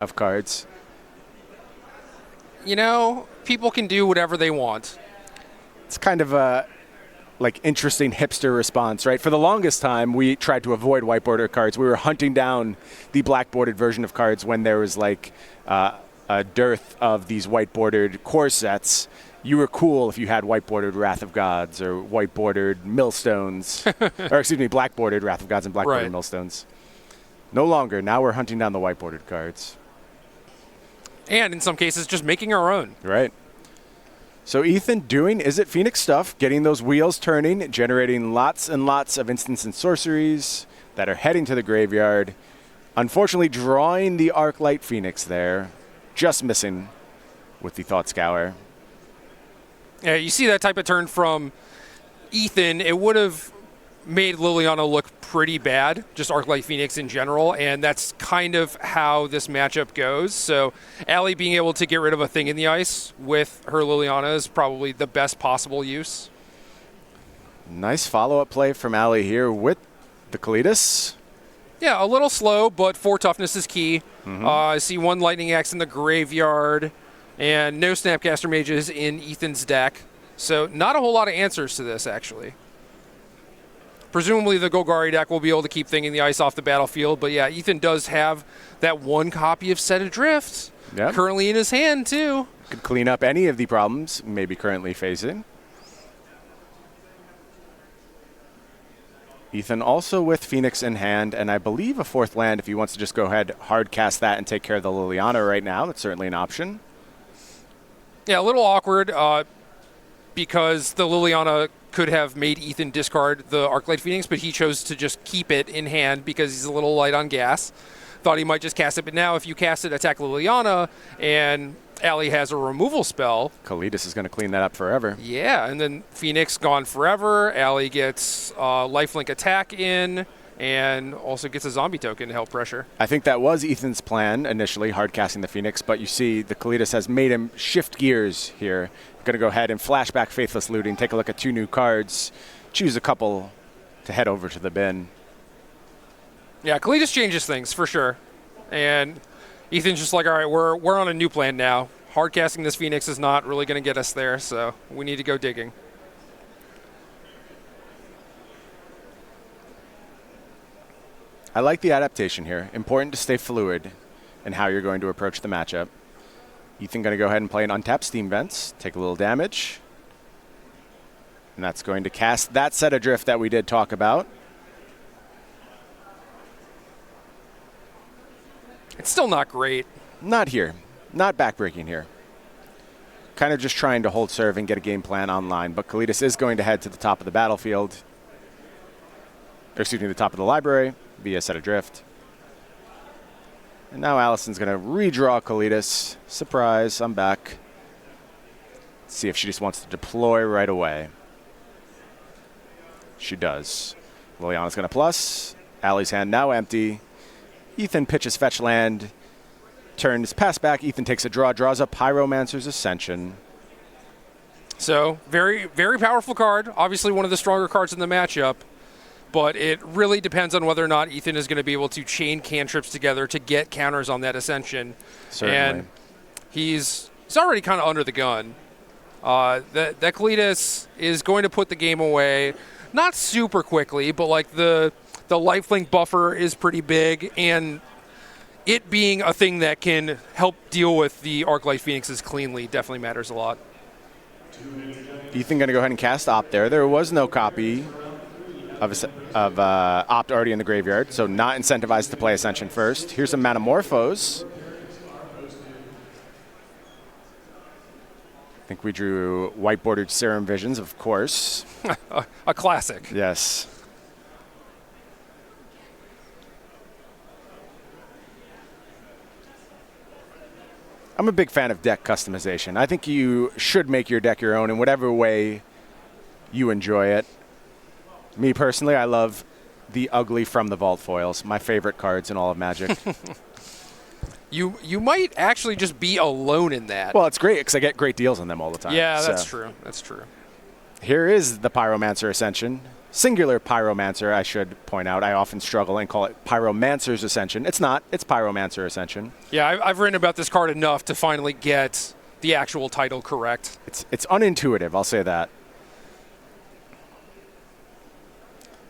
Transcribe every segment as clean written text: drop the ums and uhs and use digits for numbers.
of cards. You know, people can do whatever they want. It's kind of a interesting hipster response, right? For the longest time, we tried to avoid white bordered cards. We were hunting down the black bordered version of cards when there was a dearth of these white bordered core sets. You were cool if you had white bordered Wrath of Gods or white bordered Millstones, or excuse me, black bordered Wrath of Gods and black bordered Millstones. No longer. Now we're hunting down the white bordered cards. And in some cases, just making our own. Right. So Ethan doing Is It Phoenix stuff, getting those wheels turning, generating lots and lots of instants and sorceries that are heading to the graveyard. Unfortunately, drawing the Arclight Phoenix there, just missing with the Thought Scour. Yeah, you see that type of turn from Ethan. It would have made Liliana look pretty bad, just Arclight Phoenix in general, and that's kind of how this matchup goes. So Allie being able to get rid of a thing in the ice with her Liliana is probably the best possible use. Nice follow-up play from Allie here with the Kalitas. Yeah, a little slow, but 4 toughness is key. I see 1 Lightning Axe in the graveyard, and no Snapcaster Mages in Ethan's deck. So not a whole lot of answers to this, actually. Presumably the Golgari deck will be able to keep Thing in the Ice off the battlefield, but yeah, Ethan does have that 1 copy of Set Adrift currently in his hand, too. Could clean up any of the problems maybe currently facing. Ethan also with Phoenix in hand, and I believe a 4th land if he wants to just go ahead, hard cast that and take care of the Liliana right now. That's certainly an option. Yeah, a little awkward because the Liliana could have made Ethan discard the Arclight Phoenix, but he chose to just keep it in hand because he's a little light on gas. Thought he might just cast it, but now if you cast it, attack Liliana, and Allie has a removal spell. Kalitas is going to clean that up forever. Yeah, and then Phoenix gone forever. Allie gets lifelink attack in, and also gets a zombie token to help pressure. I think that was Ethan's plan initially, hard casting the Phoenix, but you see the Kalitas has made him shift gears here. Going to go ahead and flashback Faithless Looting, take a look at 2 new cards, choose a couple to head over to the bin. Yeah, Kalitas changes things for sure. And Ethan's just like, all right, we're on a new plan now. Hard casting this Phoenix is not really going to get us there, so we need to go digging. I like the adaptation here. Important to stay fluid in how you're going to approach the matchup. Ethan going to go ahead and play an untapped Steam Vents, take a little damage. And that's going to cast that Set Adrift that we did talk about. It's still not great. Not here. Not backbreaking here. Kind of just trying to hold serve and get a game plan online. But Kalitas is going to head to the top of the battlefield. Or excuse me, the top of the library via Set Adrift. And now Allison's going to redraw Kalitas. Surprise, I'm back. Let's see if she just wants to deploy right away. She does. Liliana's going to plus. Allie's hand now empty. Ethan pitches fetch land. Turns pass back. Ethan takes a draw. Draws a Pyromancer's Ascension. So very, very powerful card. Obviously one of the stronger cards in the matchup. But it really depends on whether or not Ethan is going to be able to chain cantrips together to get counters on that Ascension. Certainly. And he's already kind of under the gun. That Kalitas is going to put the game away, not super quickly, but like the lifelink buffer is pretty big, and it being a thing that can help deal with the Arclight Phoenixes cleanly definitely matters a lot. Ethan going to go ahead and cast Opt there. There was no copy of Opt already in the graveyard, so not incentivized to play Ascension first. Here's some Metamorphose. I think we drew white-bordered Serum Visions, of course. A classic. Yes. I'm a big fan of deck customization. I think you should make your deck your own in whatever way you enjoy it. Me personally, I love the ugly from the Vault foils, my favorite cards in all of Magic. You might actually just be alone in that. Well, it's great because I get great deals on them all the time. Yeah, that's true. That's true. Here is the Pyromancer Ascension. singular Pyromancer, I should point out. I often struggle and call it Pyromancer's Ascension. It's not. It's Pyromancer Ascension. Yeah, I've written about this card enough to finally get the actual title correct. It's unintuitive, I'll say that.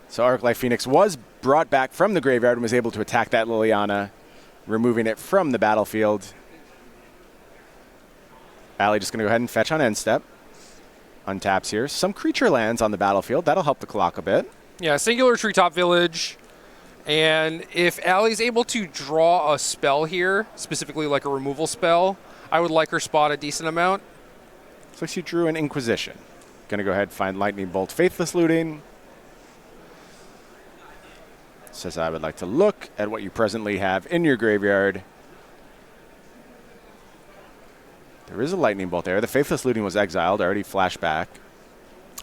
So Arclight Phoenix was brought back from the graveyard and was able to attack that Liliana, removing it from the battlefield. Allie just going to go ahead and fetch on end step. Untaps here. Some creature lands on the battlefield. That'll help the clock a bit. Yeah, singular Treetop Village. And if Allie's able to draw a spell here, specifically like a removal spell, I would like her spot a decent amount. Looks like she drew an Inquisition. Going to go ahead and find Lightning Bolt, Faithless Looting. Says I would like to look at what you presently have in your graveyard. There is a Lightning Bolt there. The Faithless Looting was exiled, already flashed back.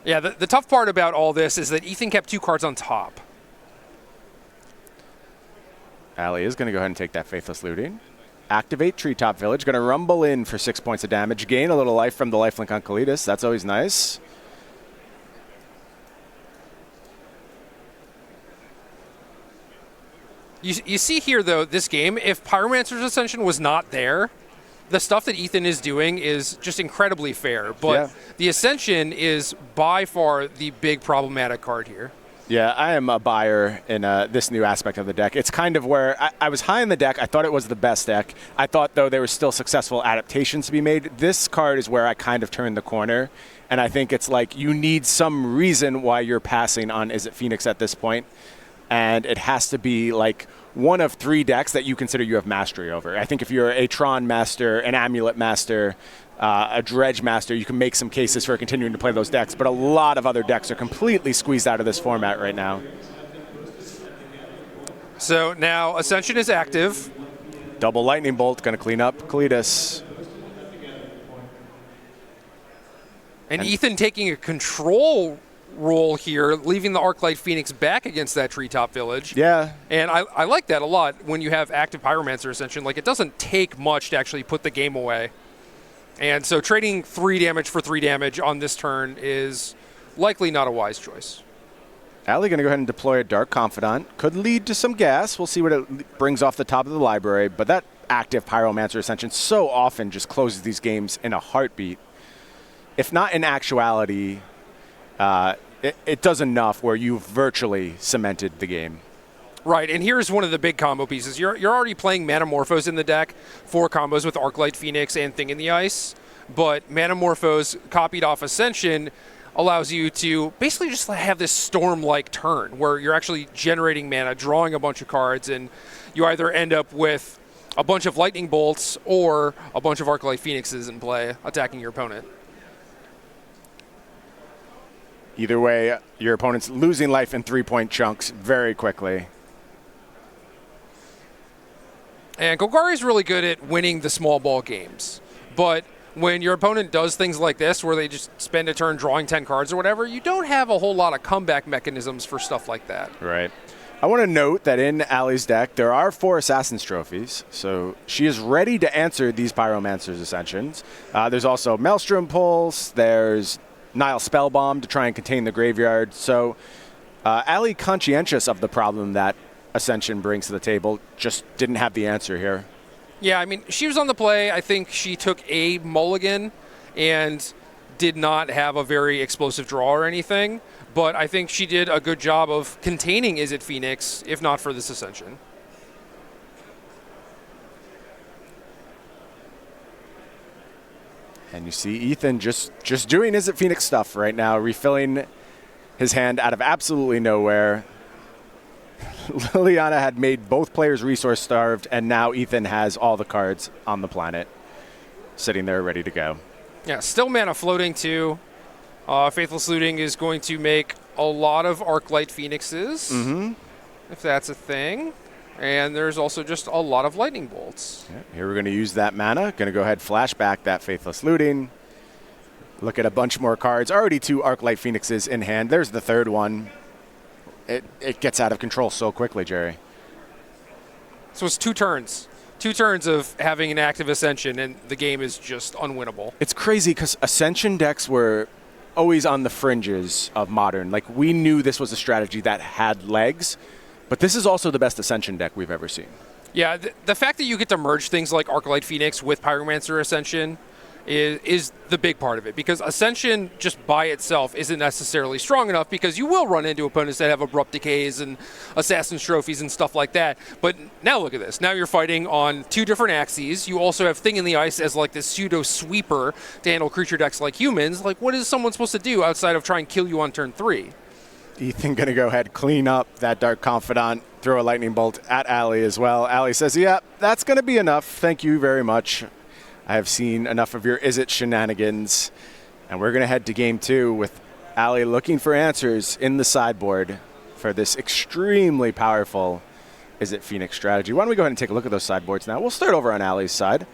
Yeah, the tough part about all this is that Ethan kept 2 cards on top. Allie is going to go ahead and take that Faithless Looting. Activate Treetop Village. Going to rumble in for 6 points of damage. Gain a little life from the lifelink on Kalidas. That's always nice. You see here, though, this game, if Pyromancer's Ascension was not there, the stuff that Ethan is doing is just incredibly fair. But the Ascension is by far the big problematic card here. Yeah, I am a buyer in this new aspect of the deck. It's kind of where I was high in the deck. I thought it was the best deck. I thought, though, there were still successful adaptations to be made. This card is where I kind of turned the corner. And I think it's like you need some reason why you're passing on Izzet Phoenix at this point. And it has to be like one of 3 decks that you consider you have mastery over. I think if you're a Tron master, an Amulet master, a Dredge master, you can make some cases for continuing to play those decks. But a lot of other decks are completely squeezed out of this format right now. So now Ascension is active. Double Lightning Bolt, going to clean up Kalidas. And Ethan taking a control role here, leaving the Arclight Phoenix back against that Treetop Village. Yeah. And I like that a lot when you have active Pyromancer Ascension. Like, it doesn't take much to actually put the game away. And so trading 3 damage for 3 damage on this turn is likely not a wise choice. Allie going to go ahead and deploy a Dark Confidant. Could lead to some gas. We'll see what it brings off the top of the library. But that active Pyromancer Ascension so often just closes these games in a heartbeat. If not in actuality, it does enough where you've virtually cemented the game. Right, and here's one of the big combo pieces. You're already playing Manamorphose in the deck for combos with Arclight Phoenix and Thing in the Ice, but Manamorphose copied off Ascension allows you to basically just have this Storm-like turn where you're actually generating mana, drawing a bunch of cards, and you either end up with a bunch of Lightning Bolts or a bunch of Arclight Phoenixes in play attacking your opponent. Either way, your opponent's losing life in 3-point chunks very quickly. And Golgari's really good at winning the small ball games. But when your opponent does things like this, where they just spend a turn drawing 10 cards or whatever, you don't have a whole lot of comeback mechanisms for stuff like that. Right. I want to note that in Allie's deck, there are 4 Assassin's Trophies, so she is ready to answer these Pyromancer's Ascensions. There's also Maelstrom Pulse, there's Nile Spellbomb to try and contain the graveyard. So Allie, conscientious of the problem that Ascension brings to the table, just didn't have the answer here. Yeah, I mean, she was on the play. I think she took a mulligan and did not have a very explosive draw or anything, but I think she did a good job of containing Izzet Phoenix, if not for this Ascension. And you see Ethan just doing Izzet Phoenix stuff right now, refilling his hand out of absolutely nowhere. Liliana had made both players resource starved, and now Ethan has all the cards on the planet sitting there ready to go. Yeah, still mana floating too. Faithless Looting is going to make a lot of Arclight Phoenixes, if that's a thing. And there's also just a lot of Lightning Bolts. Yeah, here we're going to use that mana. Going to go ahead, flash back that Faithless Looting. Look at a bunch more cards. Already 2 Arclight Phoenixes in hand. There's the 3rd one. It gets out of control so quickly, Jerry. So it's 2 turns. 2 turns of having an active Ascension, and the game is just unwinnable. It's crazy because Ascension decks were always on the fringes of Modern. Like, we knew this was a strategy that had legs, but this is also the best Ascension deck we've ever seen. Yeah, the fact that you get to merge things like Arclight Phoenix with Pyromancer Ascension is the big part of it, because Ascension just by itself isn't necessarily strong enough, because you will run into opponents that have Abrupt Decays and Assassin's Trophies and stuff like that. But now look at this. Now you're fighting on 2 different axes. You also have Thing in the Ice as like this pseudo sweeper to handle creature decks like humans. Like, what is someone supposed to do outside of try and kill you on turn 3? Ethan going to go ahead, clean up that Dark Confidant, throw a Lightning Bolt at Allie as well. Allie says, yeah, that's going to be enough. Thank you very much. I have seen enough of your Is It shenanigans. And we're going to head to game 2 with Allie looking for answers in the sideboard for this extremely powerful Is It Phoenix strategy. Why don't we go ahead and take a look at those sideboards now? We'll start over on Allie's side.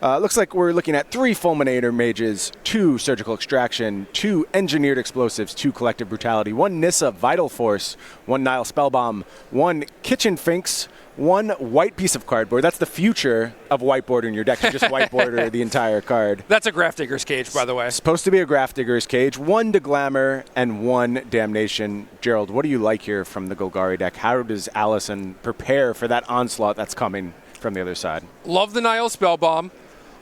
Looks like we're looking at 3 Fulminator Mages, 2 Surgical Extraction, 2 Engineered Explosives, 2 Collective Brutality, 1 Nissa Vital Force, 1 Nile Spellbomb, 1 Kitchen Finks, 1 white piece of cardboard. That's the future of whiteboarding your deck. You just whiteboard the entire card. That's a Grafdigger's Cage, by the way. Supposed to be a Grafdigger's Cage. 1 to Glamour and 1 Damnation. Gerald, what do you like here from the Golgari deck? How does Allison prepare for that onslaught that's coming from the other side? Love the Nile Spellbomb.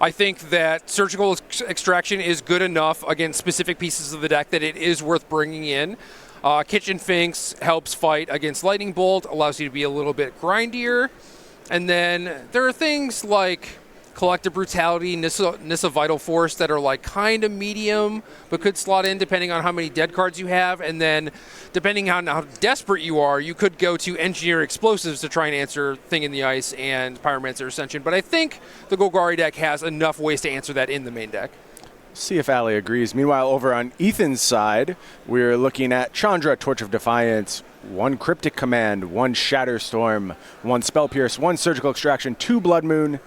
I think that Surgical Extraction is good enough against specific pieces of the deck that it is worth bringing in. Kitchen Finks helps fight against Lightning Bolt, allows you to be a little bit grindier. And then there are things like Collective Brutality, Nissa Vital Force that are like kind of medium, but could slot in depending on how many dead cards you have. And then depending on how desperate you are, you could go to Engineer Explosives to try and answer Thing in the Ice and Pyromancer Ascension. But I think the Golgari deck has enough ways to answer that in the main deck. See if Allie agrees. Meanwhile, over on Ethan's side, we're looking at Chandra, Torch of Defiance, 1 Cryptic Command, 1 Shatterstorm, 1 Spell Pierce, 1 Surgical Extraction, 2 Blood Moon,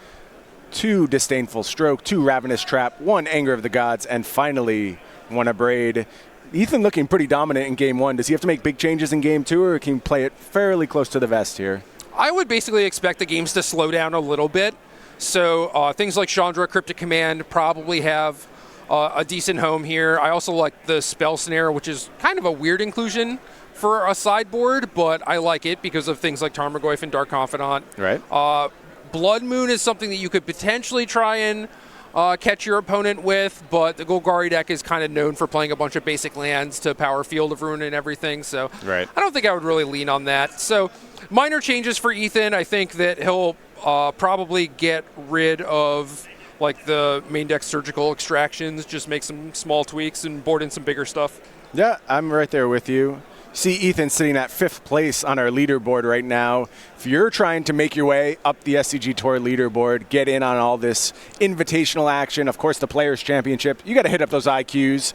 2 Disdainful Stroke, 2 Ravenous Trap, 1 Anger of the Gods, and finally 1 Abrade. Ethan looking pretty dominant in game 1. Does he have to make big changes in game 2, or can he play it fairly close to the vest here? I would basically expect the games to slow down a little bit. So things like Chandra, Cryptic Command probably have a decent home here. I also like the Spell Snare, which is kind of a weird inclusion for a sideboard, but I like it because of things like Tarmogoyf and Dark Confidant. Right. Blood Moon is something that you could potentially try and catch your opponent with, but the Golgari deck is kind of known for playing a bunch of basic lands to power Field of Ruin and everything, so right. I don't think I would really lean on that. So minor changes for Ethan. I think that he'll probably get rid of like the main deck Surgical Extractions, just make some small tweaks and board in some bigger stuff. Yeah, I'm right there with you. See Ethan sitting at 5th place on our leaderboard right now. If you're trying to make your way up the SCG Tour leaderboard, get in on all this invitational action, of course the Players' Championship, you got to hit up those IQs.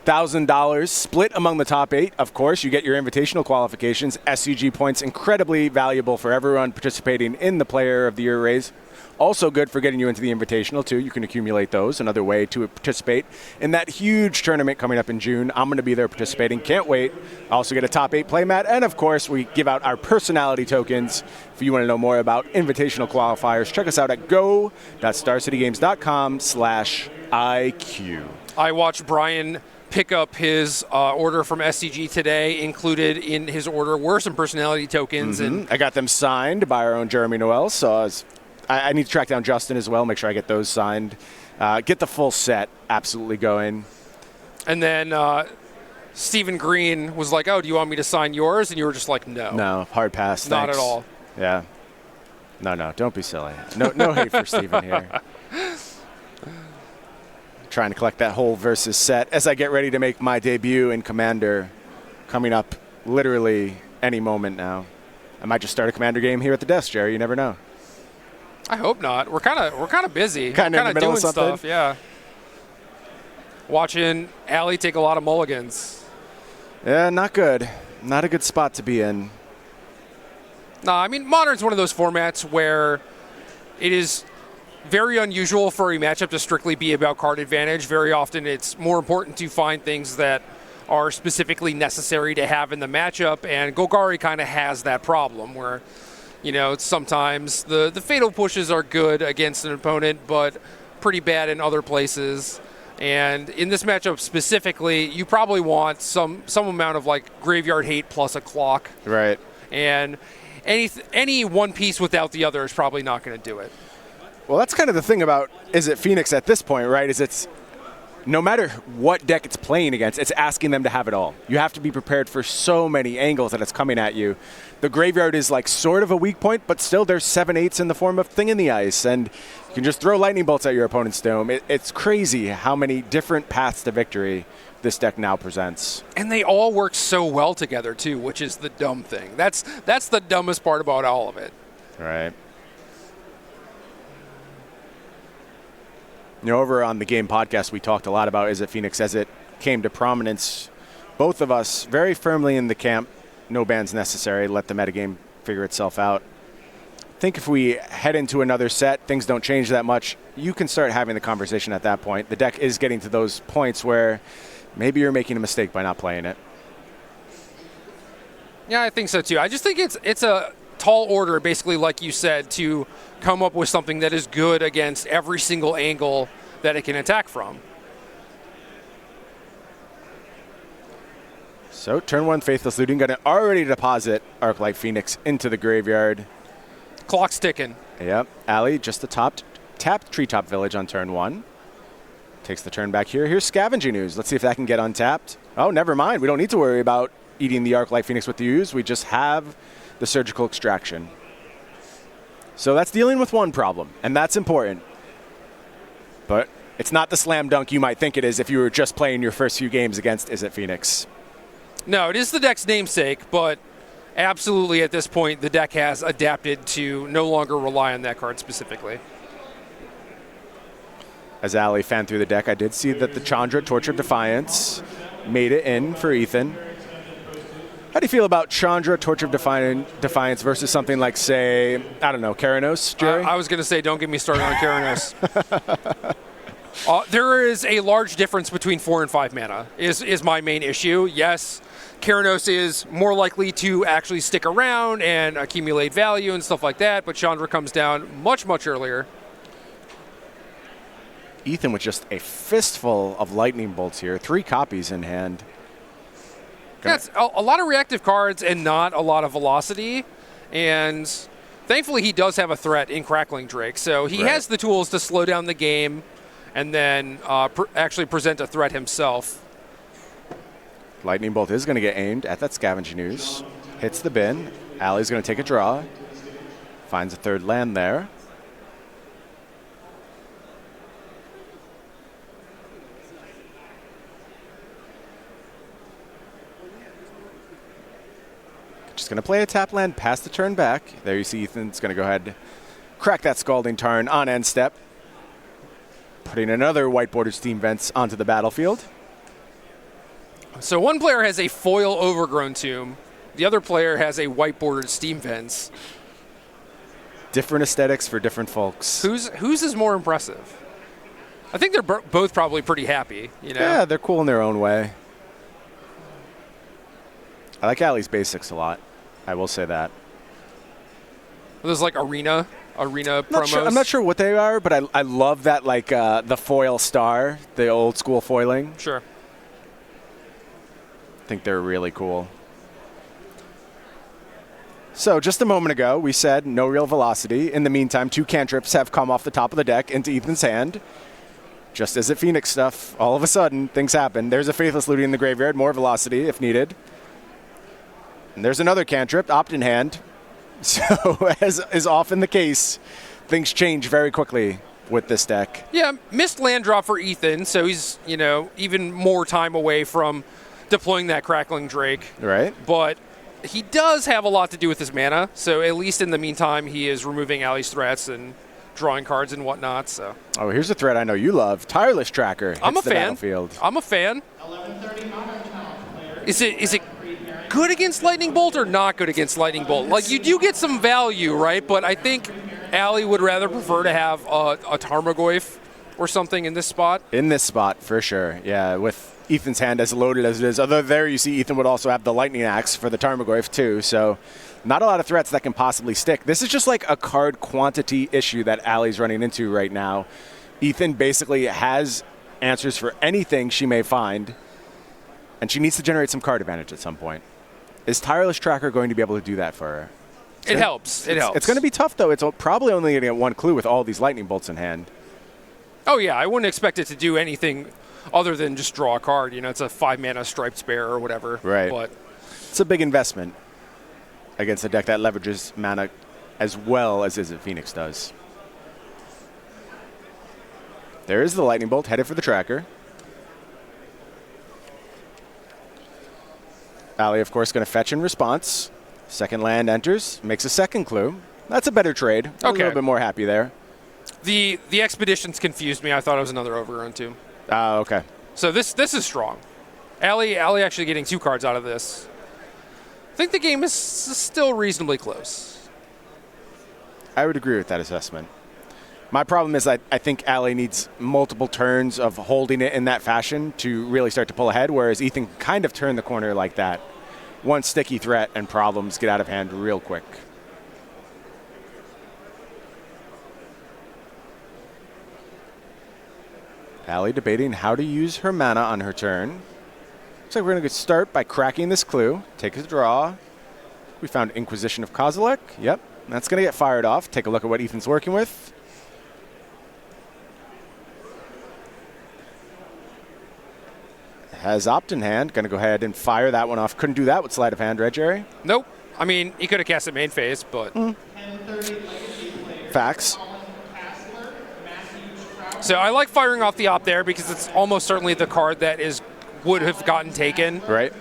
$1,000 split among the top 8. Of course, you get your invitational qualifications. SCG points, incredibly valuable for everyone participating in the Player of the Year race. Also good for getting you into the Invitational, too. You can accumulate those. Another way to participate in that huge tournament coming up in June. I'm going to be there participating. Can't wait. Also get a top 8 playmat. And, of course, we give out our personality tokens. If you want to know more about Invitational qualifiers, check us out at go.starcitygames.com/IQ. I watched Brian pick up his order from SCG today. Included in his order were some personality tokens. And I got them signed by our own Jeremy Noel, so I need to track down Justin as well, make sure I get those signed. Get the full set absolutely going. And then Stephen Green was like, oh, do you want me to sign yours? And you were just like, no. No, hard pass. Not Thanks. at all. Yeah. No, don't be silly. No hate for Stephen here. Trying to collect that whole versus set as I get ready to make my debut in Commander, coming up literally any moment now. I might just start a Commander game here at the desk, Jerry. You never know. I hope not. We're kind of busy. Kind of doing stuff. Yeah. Watching Allie take a lot of mulligans. Yeah, not good. Not a good spot to be in. No, I mean Modern's one of those formats where it is very unusual for a matchup to strictly be about card advantage. Very often it's more important to find things that are specifically necessary to have in the matchup, and Golgari kind of has that problem where, you know, sometimes the fatal pushes are good against an opponent, but pretty bad in other places. And in this matchup specifically, you probably want some amount of like graveyard hate plus a clock. Right. And any one piece without the other is probably not going to do it. Well, that's kind of the thing about Izzet Phoenix at this point, right? Is it's no matter what deck it's playing against, it's asking them to have it all. You have to be prepared for so many angles that it's coming at you. The graveyard is like sort of a weak point, but still there's 7/8 in the form of Thing in the Ice, and you can just throw lightning bolts at your opponent's dome. It's crazy how many different paths to victory this deck now presents. And they all work so well together too, which is the dumb thing. That's the dumbest part about all of it. Right. You know, over on the Game podcast, we talked a lot about Izzet Phoenix as it came to prominence. Both of us very firmly in the camp, no bans necessary, let the metagame figure itself out. I think if we head into another set, things don't change that much, you can start having the conversation at that point. The deck is getting to those points where maybe you're making a mistake by not playing it. Yeah, I think so too. I just think it's a tall order, basically, like you said, to come up with something that is good against every single angle that it can attack from. So turn one, Faithless Looting, going to already deposit Arclight Phoenix into the graveyard. Clock's ticking. Yep, Allie just tapped Treetop Village on turn one. Takes the turn back here. Here's Scavenging Ooze. Let's see if that can get untapped. Oh, never mind. We don't need to worry about eating the Arclight Phoenix with the Ooze. We just have the Surgical Extraction. So that's dealing with one problem, and that's important. But it's not the slam dunk you might think it is if you were just playing your first few games against Izzet Phoenix. No, it is the deck's namesake, but absolutely at this point the deck has adapted to no longer rely on that card specifically. As Allie fanned through the deck, I did see that the Chandra, Torch of Defiance, made it in for Ethan. How do you feel about Chandra, Torch of Defiance versus something like, say, I don't know, Keranos, Jerry? I was going to say, don't get me started on Keranos. There is a large difference between 4 and 5 mana, is my main issue. Yes, Keranos is more likely to actually stick around and accumulate value and stuff like that, but Chandra comes down much, much earlier. Ethan with just a fistful of lightning bolts here, 3 copies in hand. Yeah, it's a lot of reactive cards and not a lot of velocity, and thankfully he does have a threat in Crackling Drake, so he has the tools to slow down the game and then actually present a threat himself. Lightning bolt is going to get aimed at that Scavenging Ooze. Hits the bin. Allie's going to take a draw. Finds a third land there. Just going to play a tap land past the turn back. There you see Ethan's going to go ahead, crack that Scalding Tarn on end step, putting another white bordered Steam Vents onto the battlefield. So one player has a foil Overgrown Tomb. The other player has a white bordered Steam Vents. Different aesthetics for different folks. Whose is more impressive? I think they're both probably pretty happy. You know? Yeah, they're cool in their own way. I like Allie's basics a lot. I will say that. There's like arena promos. I'm not sure what they are, but I love that, like the foil star, the old school foiling. Sure. I think they're really cool. So just a moment ago, we said no real velocity. In the meantime, 2 cantrips have come off the top of the deck into Ethan's hand. Just as at Phoenix stuff, all of a sudden, things happen. There's a Faithless Looting in the graveyard, more velocity if needed. And there's another cantrip, Opt in hand. So, as is often the case, things change very quickly with this deck. Yeah, missed land drop for Ethan, so he's, even more time away from deploying that Crackling Drake. Right. But he does have a lot to do with his mana, so at least in the meantime, he is removing Allie's threats and drawing cards and whatnot. So. Oh, here's a threat I know you love. Tireless Tracker hits I'm a the fan. battlefield. I'm a fan. Is it good against Lightning Bolt or not good against Lightning Bolt? Like, you do get some value, right? But I think Allie would rather prefer to have a Tarmogoyf or something in this spot. In this spot, for sure. Yeah, with Ethan's hand as loaded as it is. Although there you see Ethan would also have the Lightning Axe for the Tarmogoyf too. So not a lot of threats that can possibly stick. This is just like a card quantity issue that Allie's running into right now. Ethan basically has answers for anything she may find, and she needs to generate some card advantage at some point. Is Tireless Tracker going to be able to do that for her? It helps. It helps. It's going to be tough, though. It's probably only going to get one clue with all these lightning bolts in hand. Oh, yeah. I wouldn't expect it to do anything other than just draw a card. You know, it's a 5-mana Striped Bear or whatever. Right. But it's a big investment against a deck that leverages mana as well as Izzet Phoenix does. There is the lightning bolt headed for the tracker. Allie, of course, going to fetch in response. Second land enters, makes a second clue. That's a better trade. I'm a little bit more happy there. The expeditions confused me. I thought it was another overrun too. Okay. So this is strong. Allie actually getting 2 cards out of this. I think the game is still reasonably close. I would agree with that assessment. My problem is I think Allie needs multiple turns of holding it in that fashion to really start to pull ahead, whereas Ethan can kind of turn the corner like that. One sticky threat and problems get out of hand real quick. Allie debating how to use her mana on her turn. Looks like we're going to start by cracking this clue. Take a draw. We found Inquisition of Kozilek. Yep, that's going to get fired off. Take a look at what Ethan's working with. Has Opt in hand. Going to go ahead and fire that one off. Couldn't do that with Sleight of Hand, right, Jerry? Nope. I mean, he could have cast it main phase, but... Facts. So I like firing off the Opt there because it's almost certainly the card that would have gotten taken. Right.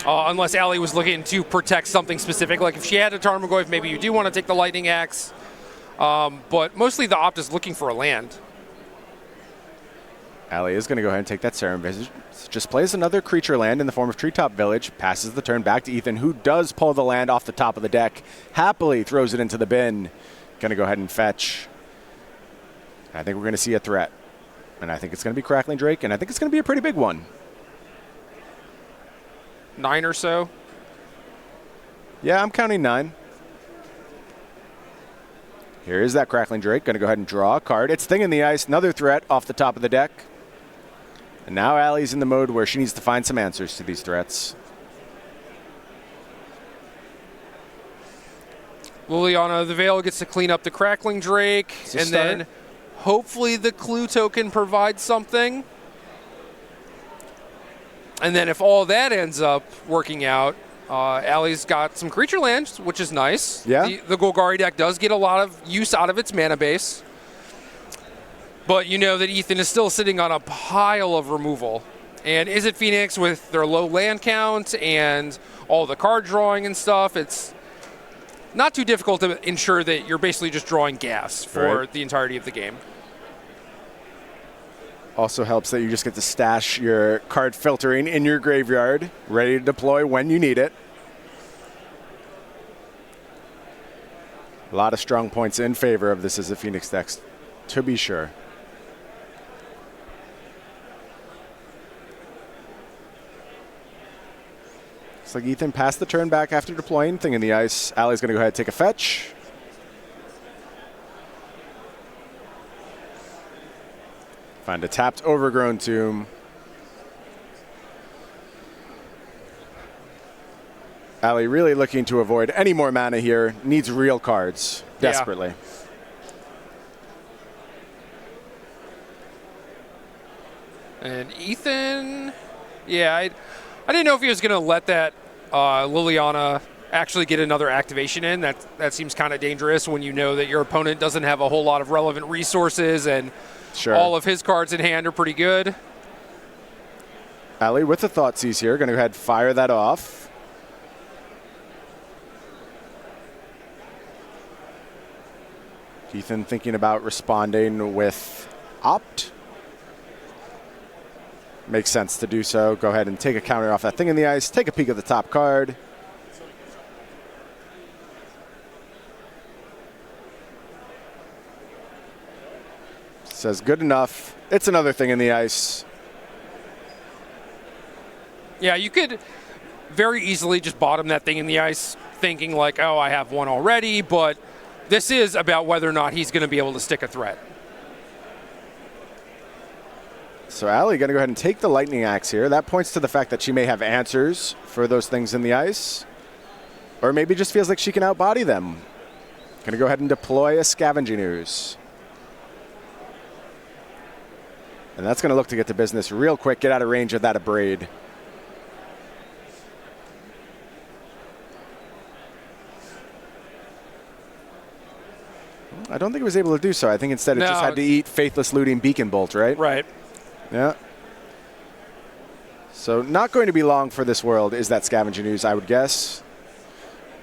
Unless Allie was looking to protect something specific. Like if she had a Tarmogoyf, maybe you do want to take the Lightning Axe. But mostly the Opt is looking for a land. Allie is going to go ahead and take that Serum Visage. Just plays another creature land in the form of Treetop Village. Passes the turn back to Ethan, who does pull the land off the top of the deck. Happily throws it into the bin. Going to go ahead and fetch. I think we're going to see a threat. And I think it's going to be Crackling Drake, and I think it's going to be a pretty big one. 9 or so? Yeah, I'm counting 9. Here is that Crackling Drake. Going to go ahead and draw a card. It's Thing in the Ice, another threat off the top of the deck. And now Allie's in the mode where she needs to find some answers to these threats. Liliana the Veil gets to clean up the Crackling Drake, and then hopefully the clue token provides something. And then if all that ends up working out, Allie's got some creature lands, which is nice. Yeah. The Golgari deck does get a lot of use out of its mana base. But you know that Ethan is still sitting on a pile of removal. And Izzet Phoenix, with their low land count and all the card drawing and stuff, it's not too difficult to ensure that you're basically just drawing gas for the entirety of the game. Also helps that you just get to stash your card filtering in your graveyard, ready to deploy when you need it. A lot of strong points in favor of this as a Phoenix deck, to be sure. Looks like Ethan passed the turn back after deploying Thing in the Ice. Allie's going to go ahead and take a fetch. Find a tapped Overgrown Tomb. Allie really looking to avoid any more mana here. Needs real cards desperately. And Ethan, I didn't know if he was going to let that Liliana actually get another activation in. That seems kind of dangerous when you know that your opponent doesn't have a whole lot of relevant resources and all of his cards in hand are pretty good. Allie with the Thoughtseize here. Going to go ahead and fire that off. Ethan thinking about responding with Opt. Makes sense to do so. Go ahead and take a counter off that Thing in the Ice. Take a peek at the top card. Says good enough. It's another Thing in the Ice. Yeah, you could very easily just bottom that Thing in the Ice thinking like, oh, I have one already, but this is about whether or not he's going to be able to stick a threat. So Allie going to go ahead and take the Lightning Axe here. That points to the fact that she may have answers for those things in the ice. Or maybe just feels like she can outbody them. Going to go ahead and deploy a Scavenging Ooze. And that's going to look to get to business real quick, get out of range of that Abrade. I don't think it was able to do so. I think instead it just had to eat Faithless Looting Beacon Bolt, right? Right. Yeah. So not going to be long for this world is that Scavenging Ooze, I would guess.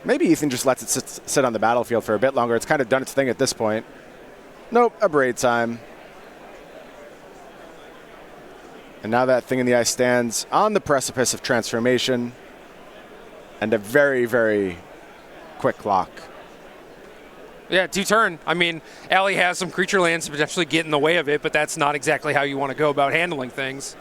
Maybe Ethan just lets it sit on the battlefield for a bit longer. It's kind of done its thing at this point. Nope, Abrade time. And now that thing in the ice stands on the precipice of transformation and a very, very quick lock. Yeah, 2-turn. I mean, Allie has some creature lands to potentially get in the way of it, but that's not exactly how you want to go about handling things.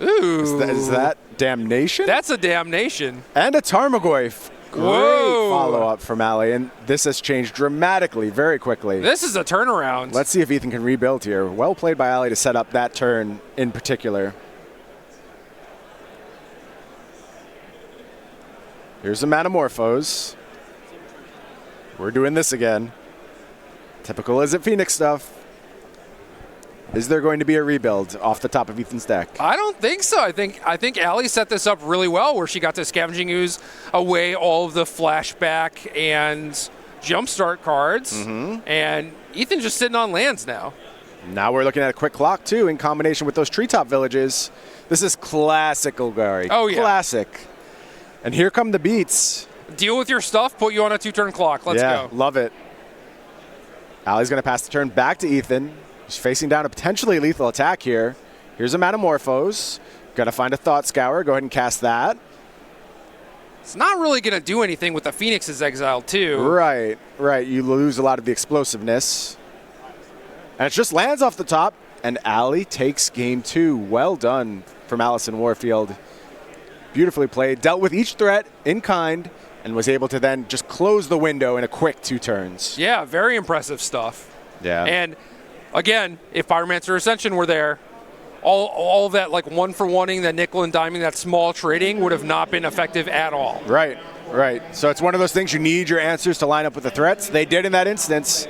Ooh. Is that Damnation? That's a Damnation. And a Tarmogoyf. Great follow-up from Allie, and this has changed dramatically very quickly. This is a turnaround. Let's see if Ethan can rebuild here. Well played by Allie to set up that turn in particular. Here's a Manamorphose. We're doing this again. Typical Izzet Phoenix stuff. Is there going to be a rebuild off the top of Ethan's deck? I don't think so. I think Allie set this up really well, where she got to Scavenging Ooze away all of the flashback and jumpstart cards, and Ethan's just sitting on lands now. Now we're looking at a quick clock too, in combination with those treetop villages. This is classic Golgari. Oh yeah, classic. And here come the beats. Deal with your stuff. Put you on a 2-turn clock. Let's go. Love it. Allie's going to pass the turn back to Ethan. He's facing down a potentially lethal attack here. Here's a Manamorphose. Got to find a Thought Scour. Go ahead and cast that. It's not really going to do anything with the Phoenix's exiled too. Right, right. You lose a lot of the explosiveness. And it just lands off the top, and Allie takes game 2. Well done from Allison Warfield. Beautifully played. Dealt with each threat in kind, and was able to then just close the window in a quick 2 turns. Yeah, very impressive stuff. Yeah. And again, if Pyromancer Ascension were there, all that like 1-for-1ing, that nickel and diming, that small trading would have not been effective at all. Right, right. So it's one of those things you need your answers to line up with the threats. They did in that instance,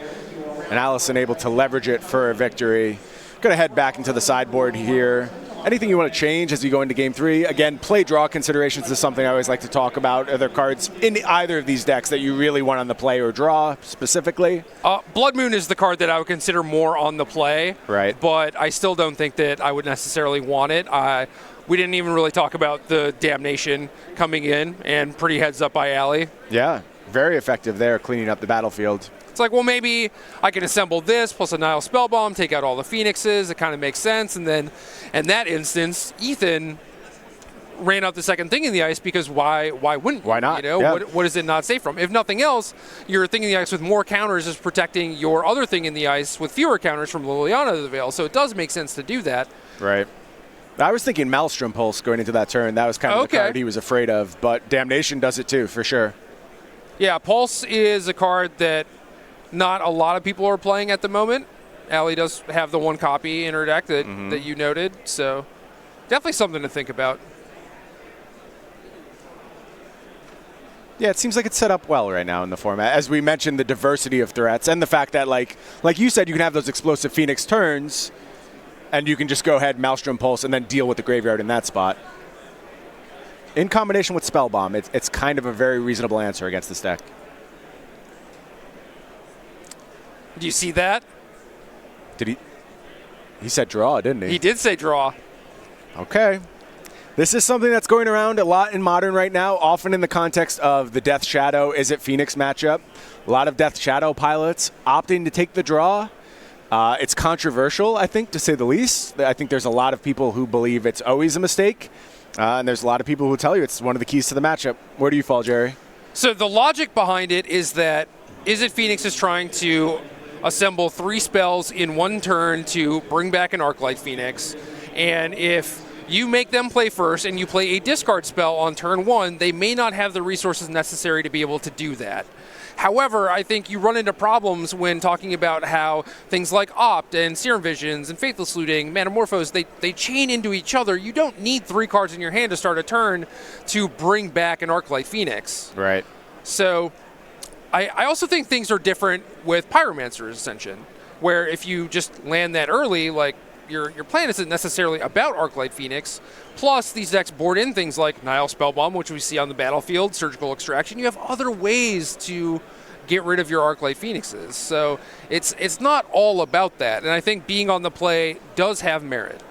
and Allison able to leverage it for a victory. Going to head back into the sideboard here. Anything you want to change as you go into game 3? Again, play draw considerations is something I always like to talk about. Are there cards in either of these decks that you really want on the play or draw specifically? Blood Moon is the card that I would consider more on the play. Right. But I still don't think that I would necessarily want it. We didn't even really talk about the Damnation coming in, and pretty heads up by Allie. Yeah, very effective there, cleaning up the battlefield. It's like, well, maybe I can assemble this plus a Nile Spellbomb, take out all the Phoenixes. It kind of makes sense. And then in that instance, Ethan ran out the second thing in the ice because why wouldn't you? Why not? You know, Yeah. what is it not safe from? If nothing else, your thing in the ice with more counters is protecting your other thing in the ice with fewer counters from Liliana of the Veil. So it does make sense to do that. Right. I was thinking Maelstrom Pulse going into that turn. That was kind of the card he was afraid of. But Damnation does it too, for sure. Yeah, Pulse is a card that not a lot of people are playing at the moment. Allie does have the 1 copy in her deck that you noted, so definitely something to think about. Yeah, it seems like it's set up well right now in the format. As we mentioned, the diversity of threats and the fact that, like you said, you can have those explosive Phoenix turns, and you can just go ahead, Maelstrom Pulse, and then deal with the graveyard in that spot. In combination with Spellbomb, it's kind of a very reasonable answer against this deck. Do you see that? Did he? He said draw, didn't he? He did say draw. Okay. This is something that's going around a lot in Modern right now, often in the context of the Death Shadow Izzet Phoenix matchup. A lot of Death Shadow pilots opting to take the draw. It's controversial, I think, to say the least. I think there's a lot of people who believe it's always a mistake, and there's a lot of people who tell you it's one of the keys to the matchup. Where do you fall, Jerry? So the logic behind it is that Izzet Phoenix is trying to assemble 3 spells in 1 turn to bring back an Arclight Phoenix, and if you make them play first and you play a discard spell on turn 1, they may not have the resources necessary to be able to do that. However, I think you run into problems when talking about how things like Opt and Serum Visions and Faithless Looting, Manamorphose, they chain into each other. You don't need 3 cards in your hand to start a turn to bring back an Arclight Phoenix. Right. So I also think things are different with Pyromancer's Ascension, where if you just land that early, like your plan isn't necessarily about Arclight Phoenix. Plus, these decks board in things like Nihil Spellbomb, which we see on the battlefield, Surgical Extraction. You have other ways to get rid of your Arclight Phoenixes. So it's not all about that. And I think being on the play does have merit.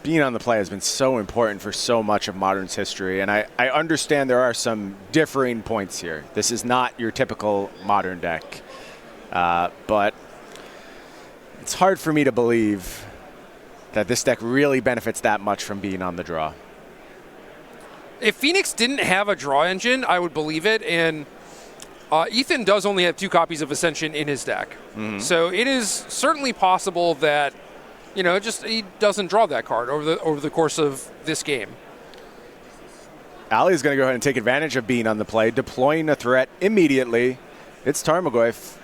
Being on the play has been so important for so much of Modern's history, and I understand there are some differing points here. This is not your typical Modern deck, but it's hard for me to believe that this deck really benefits that much from being on the draw. If Phoenix didn't have a draw engine, I would believe it, and Ethan does only have 2 copies of Ascension in his deck. Mm-hmm. So it is certainly possible that, you know, just he doesn't draw that card over the course of this game. Ali is going to go ahead and take advantage of being on the play, deploying a threat immediately. It's Tarmogoyf.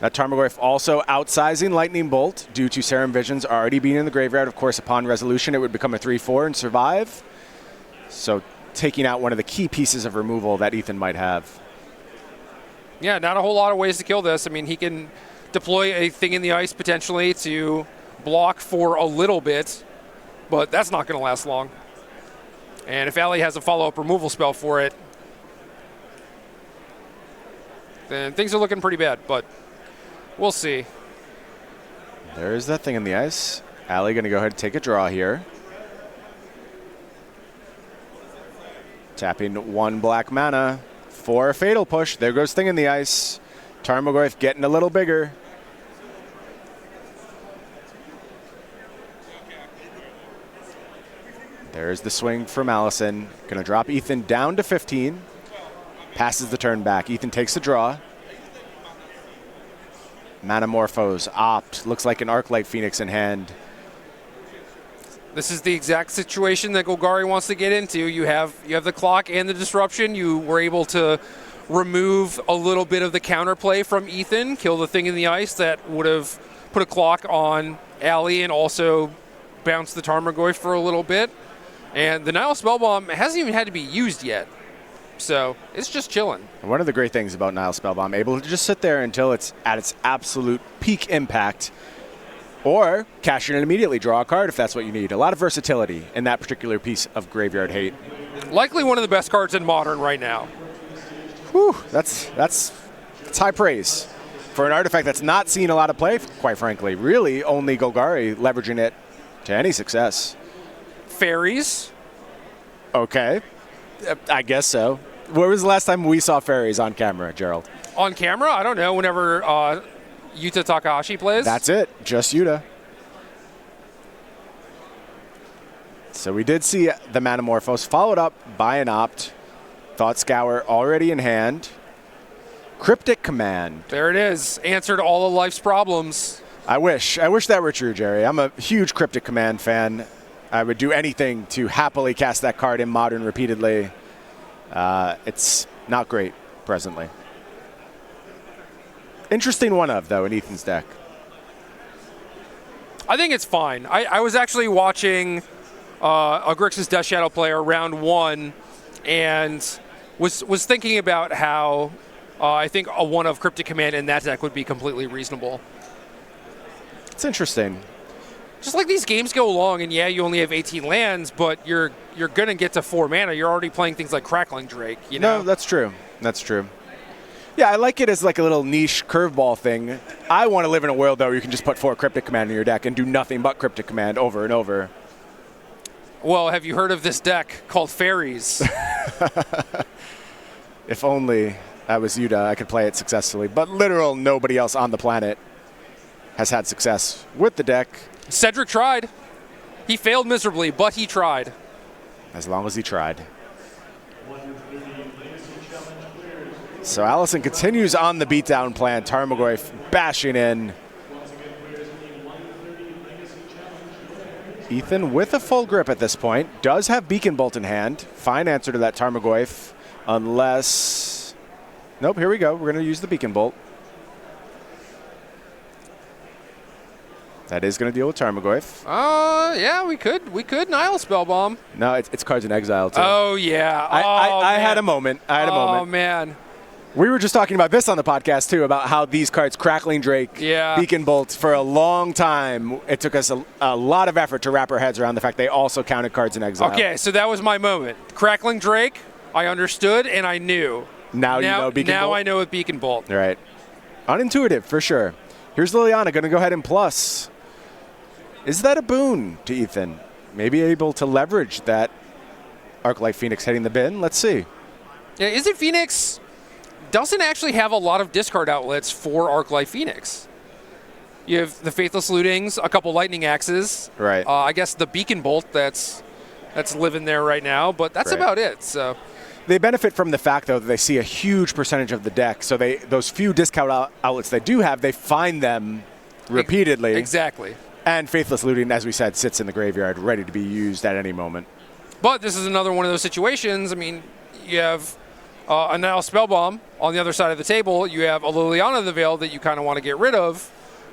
That Tarmogoyf also outsizing Lightning Bolt due to Serum Visions already being in the graveyard. Of course, upon resolution, it would become a 3/4 and survive. So taking out one of the key pieces of removal that Ethan might have. Yeah, not a whole lot of ways to kill this. I mean, he can deploy a Thing in the Ice potentially to block for a little bit, but that's not going to last long. And if Ali has a follow-up removal spell for it, then things are looking pretty bad, but we'll see. There is that Thing in the Ice. Ali going to go ahead and take a draw here. Tapping 1 black mana for a Fatal Push. There goes Thing in the Ice. Tarmogoyf getting a little bigger. There's the swing from Allison. Going to drop Ethan down to 15. Passes the turn back. Ethan takes the draw. Manamorphose, Opt. Looks like an Arclight Phoenix in hand. This is the exact situation that Golgari wants to get into. You have the clock and the disruption. You were able to remove a little bit of the counterplay from Ethan, kill the Thing in the Ice that would have put a clock on Ali and also bounce the Tarmogoyf for a little bit. And the Nihil Spellbomb hasn't even had to be used yet. So it's just chilling. One of the great things about Nihil Spellbomb, able to just sit there until it's at its absolute peak impact, or cash in and immediately draw a card if that's what you need. A lot of versatility in that particular piece of Graveyard Hate. Likely one of the best cards in Modern right now. Whew, that's high praise for an artifact that's not seen a lot of play, quite frankly. Really, only Golgari leveraging it to any success. Fairies. Okay, I guess so. Where was the last time we saw fairies on camera, Gerald? On camera? I don't know. Whenever Yuta Takahashi plays. That's it. Just Yuta. So we did see the Manamorphose followed up by an Opt. Thought Scour already in hand. Cryptic Command. There it is. Answered all of life's problems. I wish that were true, Jerry. I'm a huge Cryptic Command fan. I would do anything to happily cast that card in Modern repeatedly. It's not great presently. Interesting one of, though, in Ethan's deck. I think it's fine. I was actually watching a Grixis Death Shadow player round 1 and was thinking about how I think a one of Cryptic Command in that deck would be completely reasonable. It's interesting. Just like these games go along, and yeah, you only have 18 lands, but you're going to get to 4 mana. You're already playing things like Crackling Drake, you know? No, that's true. That's true. Yeah, I like it as like a little niche curveball thing. I want to live in a world, though, where you can just put 4 Cryptic Command in your deck and do nothing but Cryptic Command over and over. Well, have you heard of this deck called Fairies? If only I was Yuta, I could play it successfully. But literal nobody else on the planet has had success with the deck. Cedric tried. He failed miserably, but he tried. As long as he tried. So Allison continues on the beatdown plan. Tarmogoyf bashing in. Ethan with a full grip at this point. Does have Beacon Bolt in hand. Fine answer to that Tarmogoyf. Unless Nope, here we go. We're going to use the Beacon Bolt. That is going to deal with Tarmogoyf. Yeah, we could Nihil Spellbomb. No, it's cards in exile, too. Oh, yeah. I had a moment. Oh, man. We were just talking about this on the podcast, too, about how these cards, Crackling Drake, Beacon Bolt, for a long time, it took us a lot of effort to wrap our heads around the fact they also counted cards in exile. Okay, so that was my moment. Crackling Drake, I understood and I knew. Now you know Beacon Bolt? Now I know with Beacon Bolt. Right. Unintuitive, for sure. Here's Liliana going to go ahead and plus. Is that a boon to Ethan? Maybe able to leverage that Arclight Phoenix hitting the bin? Let's see. Yeah, Izzet Phoenix doesn't actually have a lot of discard outlets for Arclight Phoenix. You have the Faithless Lootings, a couple Lightning Axes. Right. I guess the Beacon Bolt that's living there right now, but that's about it. So they benefit from the fact, though, that they see a huge percentage of the deck. So those few discount outlets they do have, they find them repeatedly. Exactly. And Faithless Looting, as we said, sits in the graveyard, ready to be used at any moment. But this is another one of those situations. I mean, you have a Nihil Spellbomb on the other side of the table. You have a Liliana of the Veil that you kind of want to get rid of.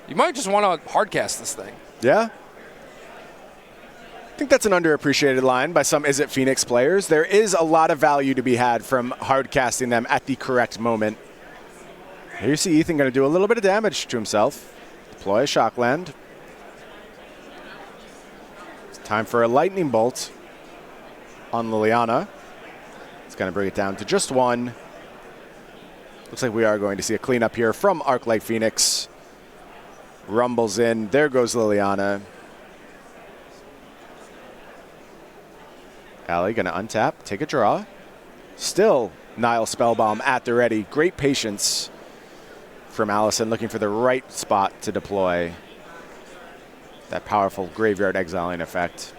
You might just want to hardcast this thing. Yeah. I think that's an underappreciated line by some Izzet Phoenix players. There is a lot of value to be had from hardcasting them at the correct moment. Here you see Ethan going to do a little bit of damage to himself. Deploy a Shockland. Time for a Lightning Bolt on Liliana. It's going to bring it down to just one. Looks like we are going to see a cleanup here from Arclight Phoenix. Rumbles in. There goes Liliana. Allie going to untap, take a draw. Still Nihil Spellbomb at the ready. Great patience from Allison, looking for the right spot to deploy that powerful graveyard exiling effect.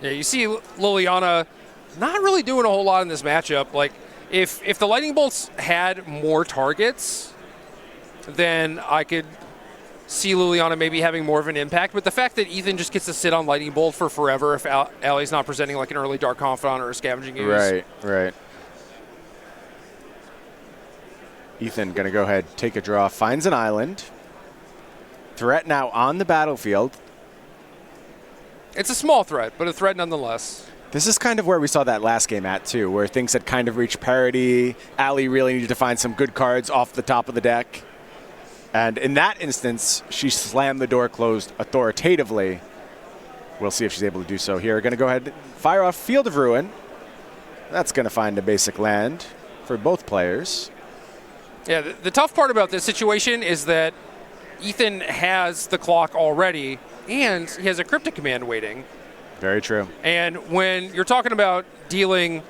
Yeah, you see Liliana not really doing a whole lot in this matchup. Like, if the Lightning Bolts had more targets, then I could see Liliana maybe having more of an impact. But the fact that Ethan just gets to sit on Lightning Bolt for forever if Allie's not presenting like an early Dark Confidant or a Scavenging Ooze. Right. Ethan going to go ahead, take a draw, finds an island. Threat now on the battlefield. It's a small threat, but a threat nonetheless. This is kind of where we saw that last game at, too, where things had kind of reached parity. Allie really needed to find some good cards off the top of the deck. And in that instance, she slammed the door closed authoritatively. We'll see if she's able to do so here. Going to go ahead and fire off Field of Ruin. That's going to find a basic land for both players. Yeah, the tough part about this situation is that Ethan has the clock already, and he has a Cryptic Command waiting. Very true. And when you're talking about dealing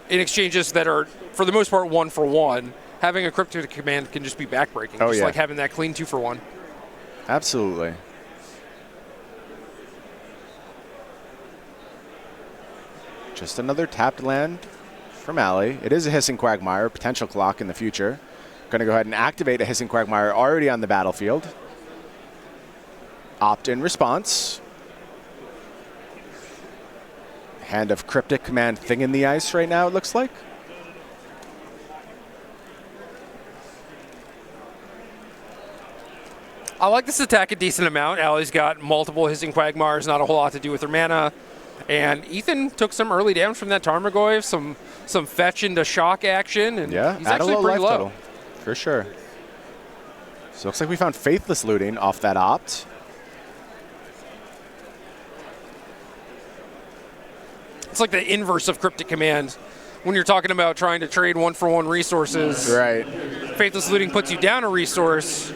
in exchanges that are, for the most part, 1-for-1, having a Cryptic Command can just be backbreaking. Just like having that clean 2-for-1. Absolutely. Just another tapped land from Allie. It is a Hissing Quagmire, potential clock in the future. Going to go ahead and activate a Hissing Quagmire already on the battlefield. Opt-in response. Hand of Cryptic Command thing in the ice right now, it looks like. I like this attack a decent amount. Allie's got multiple Hissing Quagmires, not a whole lot to do with her mana. And Ethan took some early damage from that Tarmogoyf, some fetch into shock action, and he's actually pretty low. Total, for sure. So it looks like we found Faithless Looting off that opt. It's like the inverse of Cryptic Command. When you're talking about trying to trade 1-for-1 resources, right? Faithless Looting puts you down a resource,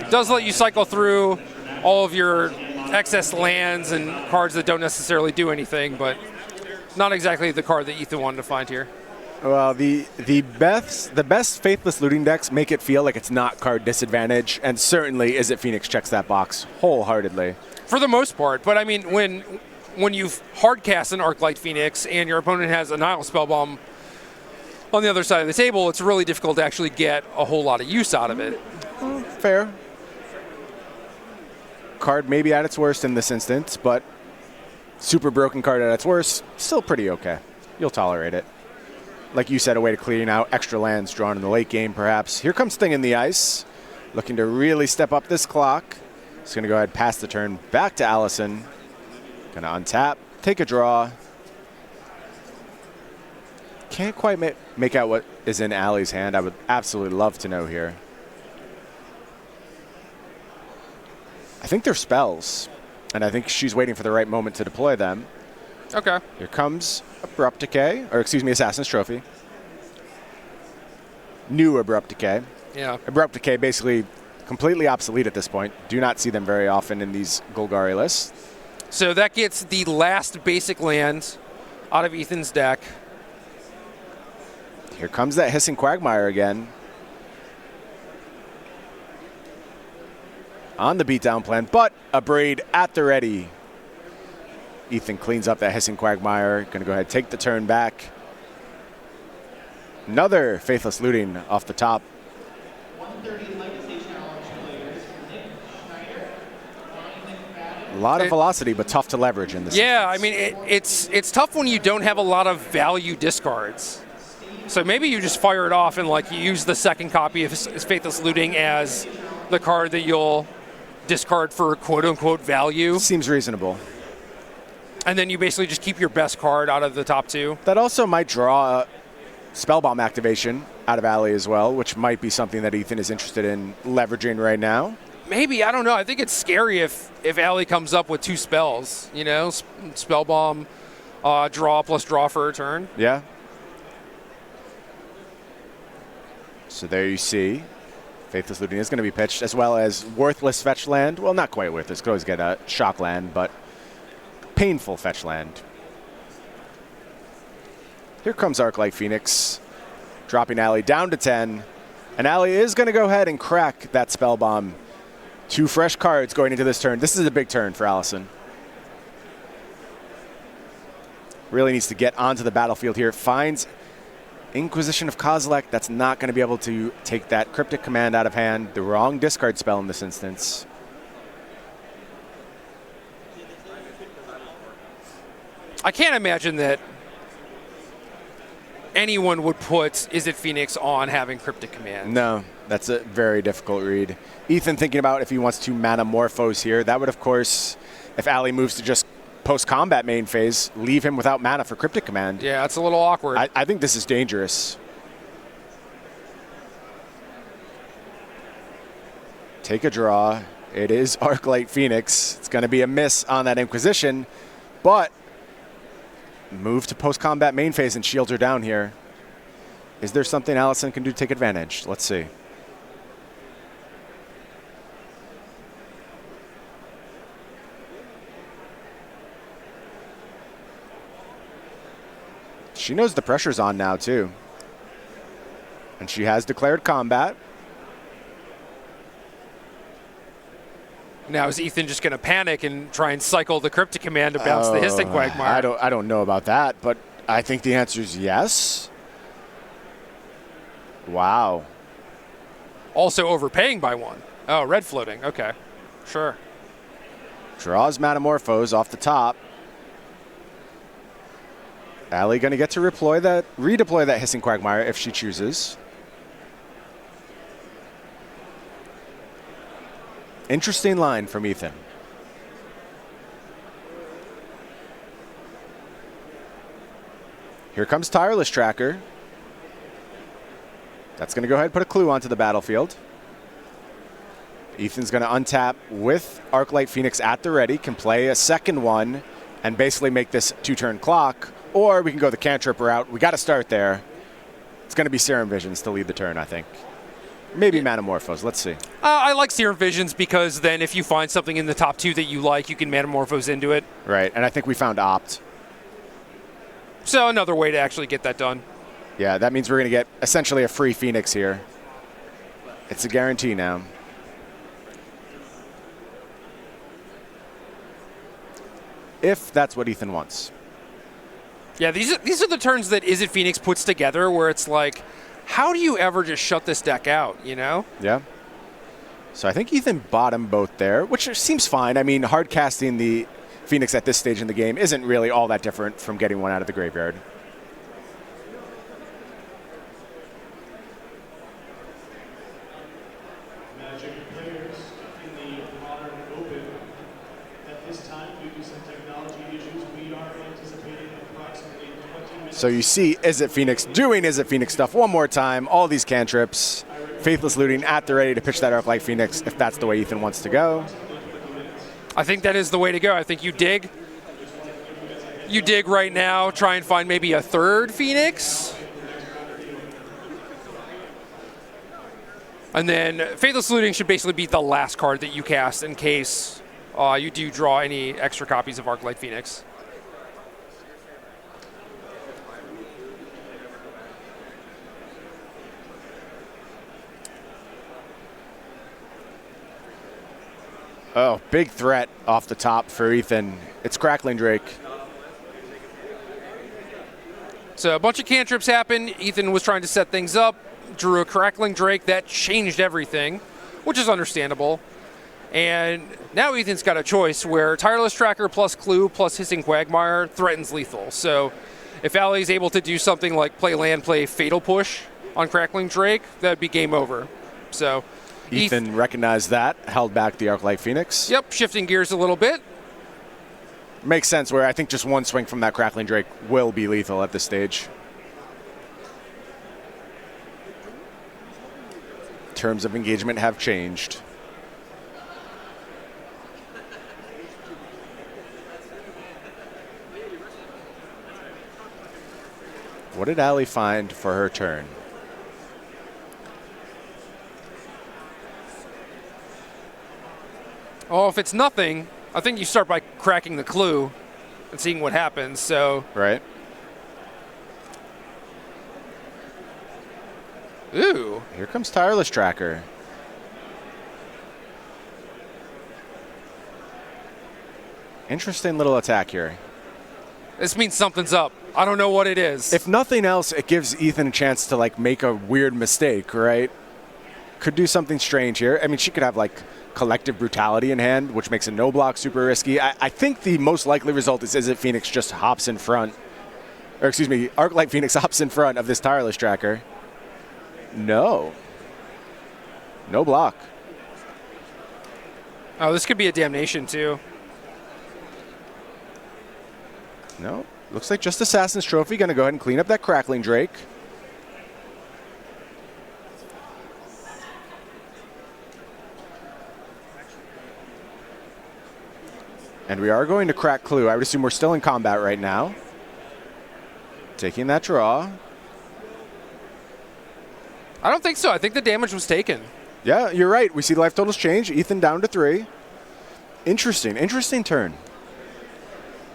does let you cycle through all of your excess lands and cards that don't necessarily do anything, but not exactly the card that Ethan wanted to find here. Well, the best Faithless Looting decks make it feel like it's not card disadvantage, and certainly Izzet Phoenix checks that box wholeheartedly. For the most part, but I mean, when you've hardcast an Arclight Phoenix and your opponent has a Nihil Spellbomb on the other side of the table, it's really difficult to actually get a whole lot of use out of it. Fair. Card maybe at its worst in this instance, but super broken card at its worst, still pretty okay. You'll tolerate it. like you said, a way to clean out extra lands drawn in the late game, perhaps. Here comes Thing in the Ice, looking to really step up this clock. He's going to go ahead and pass the turn back to Allison. Going to untap, take a draw. Can't quite make out what is in Allie's hand. I would absolutely love to know here. I think they're spells, and I think she's waiting for the right moment to deploy them. Okay. Here comes Abrupt Decay, or excuse me, Assassin's Trophy. New Abrupt Decay. Yeah. Abrupt Decay basically completely obsolete at this point. Do not see them very often in these Golgari lists. So that gets the last basic land out of Ethan's deck. Here comes that Hissing Quagmire again. On the beatdown plan, but a Braid at the ready. Ethan cleans up that Hissing Quagmire. Going to go ahead and take the turn back. Another Faithless Looting off the top. 130 Legacy Challenge players. A lot of velocity, but tough to leverage in this. Yeah, instance. I mean, it's tough when you don't have a lot of value discards. So maybe you just fire it off and like you use the second copy of Faithless Looting as the card that you'll discard for quote-unquote value. Seems reasonable. And then you basically just keep your best card out of the top two. That also might draw Spellbomb activation out of Allie as well, which might be something that Ethan is interested in leveraging right now. Maybe, I don't know. I think it's scary if Allie comes up with two spells, you know, Spellbomb, draw plus draw for a turn. Yeah. So there you see. Faithless Looting is going to be pitched, as well as worthless fetch land. Well, not quite worthless. Could always get a shock land, but painful fetch land. Here comes Arclight Phoenix, dropping Allie down to 10. And Allie is going to go ahead and crack that Spellbomb. 2 fresh cards going into this turn. This is a big turn for Allison. Really needs to get onto the battlefield here. Finds Inquisition of Kozilek. That's not going to be able to take that Cryptic Command out of hand. The wrong discard spell in this instance. I can't imagine that anyone would put Izzet Phoenix on having Cryptic Command. No, that's a very difficult read. Ethan thinking about if he wants to Manamorphose here. That would, of course, if Allie moves to just post-combat main phase, leave him without mana for Cryptic Command. Yeah, it's a little awkward. I think this is dangerous. Take a draw. It is Arclight Phoenix. It's going to be a miss on that Inquisition, but move to post-combat main phase and shield her down here. Is there something Allison can do to take advantage? Let's see. She knows the pressure's on now, too. And she has declared combat. Now is Ethan just going to panic and try and cycle the Cryptic Command to bounce the Hissing Quagmire? I don't know about that, but I think the answer is yes. Wow. Also overpaying by 1. Oh, red floating. Okay. Sure. Draws Manamorphose off the top. Allie going to get to redeploy that Hissing Quagmire if she chooses. Interesting line from Ethan. Here comes Tireless Tracker. That's going to go ahead and put a clue onto the battlefield. Ethan's going to untap with Arclight Phoenix at the ready, can play a second one, and basically make this 2-turn clock. Or we can go the cantrip route. We got to start there. It's going to be Serum Visions to lead the turn, I think. Maybe Manamorphose. Let's see. I like Serum Visions because then if you find something in the top 2 that you like, you can Manamorphose into it. Right, and I think we found Opt. So another way to actually get that done. Yeah, that means we're going to get essentially a free Phoenix here. It's a guarantee now. If that's what Ethan wants. Yeah, these are the turns that Izzet Phoenix puts together where it's like, how do you ever just shut this deck out, you know? Yeah. So I think Ethan bottomed both there, which seems fine. I mean, hard casting the Phoenix at this stage in the game isn't really all that different from getting one out of the graveyard. Magic players in the modern open. At this time, due to some technology issues, we are anticipating approximately 20 minutes. So you see Is It Phoenix doing Is It Phoenix stuff one more time. All these cantrips. Faithless Looting at the ready to pitch that Arclight Phoenix if that's the way Ethan wants to go. I think that is the way to go. I think you dig. You dig right now, try and find maybe a third Phoenix. And then Faithless Looting should basically be the last card that you cast in case you do draw any extra copies of Arclight Phoenix. Oh, big threat off the top for Ethan. It's Crackling Drake. So a bunch of cantrips happened. Ethan was trying to set things up, drew a Crackling Drake. That changed everything, which is understandable. And now Ethan's got a choice where Tireless Tracker plus Clue plus Hissing Quagmire threatens lethal. So if Allie's able to do something like play land, play Fatal Push on Crackling Drake, that'd be game over. So Ethan recognized that, held back the Arclight Phoenix. Yep, shifting gears a little bit. Makes sense where I think just one swing from that Crackling Drake will be lethal at this stage. Terms of engagement have changed. What did Allie find for her turn? Oh, if it's nothing, I think you start by cracking the Clue and seeing what happens. So Right. Ooh. Here comes Tireless Tracker. Interesting little attack here. This means something's up. I don't know what it is. If nothing else, it gives Ethan a chance to like make a weird mistake, right? Could do something strange here. I mean, she could have like Collective Brutality in hand, which makes a no block super risky. I think the most likely result is it Phoenix just hops in front, or excuse me, Arclight Phoenix hops in front of this Tireless Tracker. No. No block. Oh, this could be a damnation too. No. Looks like just Assassin's Trophy. Going to go ahead and clean up that Crackling Drake. And we are going to crack Clue. I would assume we're still in combat right now. Taking that draw. I don't think so. I think the damage was taken. Yeah, you're right. We see life totals change. Ethan down to 3. Interesting. Interesting turn.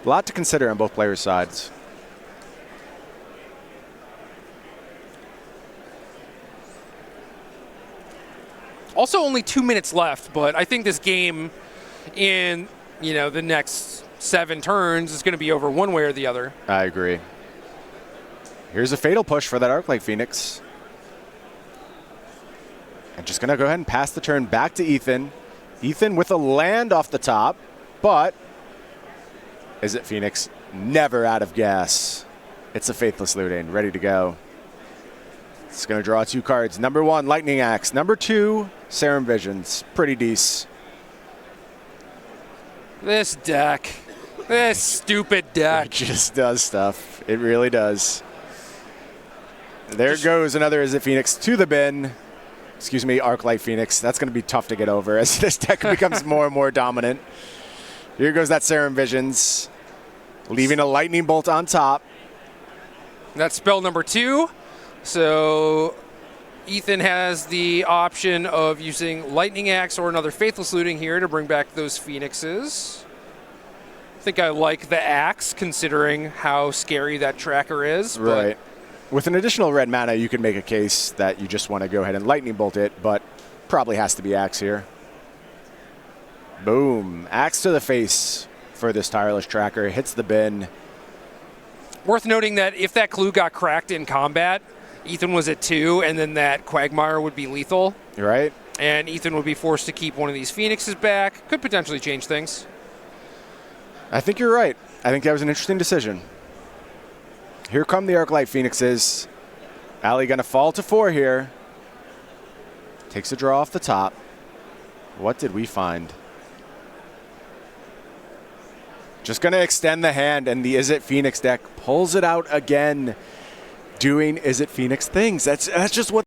A lot to consider on both players' sides. Also only 2 minutes left, but I think this game in, the next 7 turns is going to be over one way or the other. I agree. Here's a Fatal Push for that Arclight Phoenix. And just going to go ahead and pass the turn back to Ethan. Ethan with a land off the top, but Is It Phoenix never out of gas. It's a Faithless Looting, ready to go. It's going to draw 2 cards. Number 1, Lightning Axe. Number 2, Serum Visions. Pretty decent. This deck. This stupid deck. It just does stuff. It really does. There goes another Is It Phoenix to the bin. Excuse me, Arclight Phoenix. That's going to be tough to get over as this deck becomes more and more dominant. Here goes that Serum Visions, leaving a Lightning Bolt on top. That's spell number 2. So Ethan has the option of using Lightning Axe or another Faithless Looting here to bring back those Phoenixes. I think I like the Axe, considering how scary that tracker is. Right. With an additional red mana, you could make a case that you just want to go ahead and Lightning Bolt it, but probably has to be Axe here. Boom. Axe to the face for this Tireless Tracker. Hits the bin. Worth noting that if that Clue got cracked in combat, Ethan was at 2, and then that Quagmire would be lethal. Right. And Ethan would be forced to keep one of these Phoenixes back. Could potentially change things. I think you're right. I think that was an interesting decision. Here come the Arclight Phoenixes. Allie going to fall to 4 here. Takes a draw off the top. What did we find? Just going to extend the hand, and the Is It Phoenix deck pulls it out again, doing Is It Phoenix things. That's just what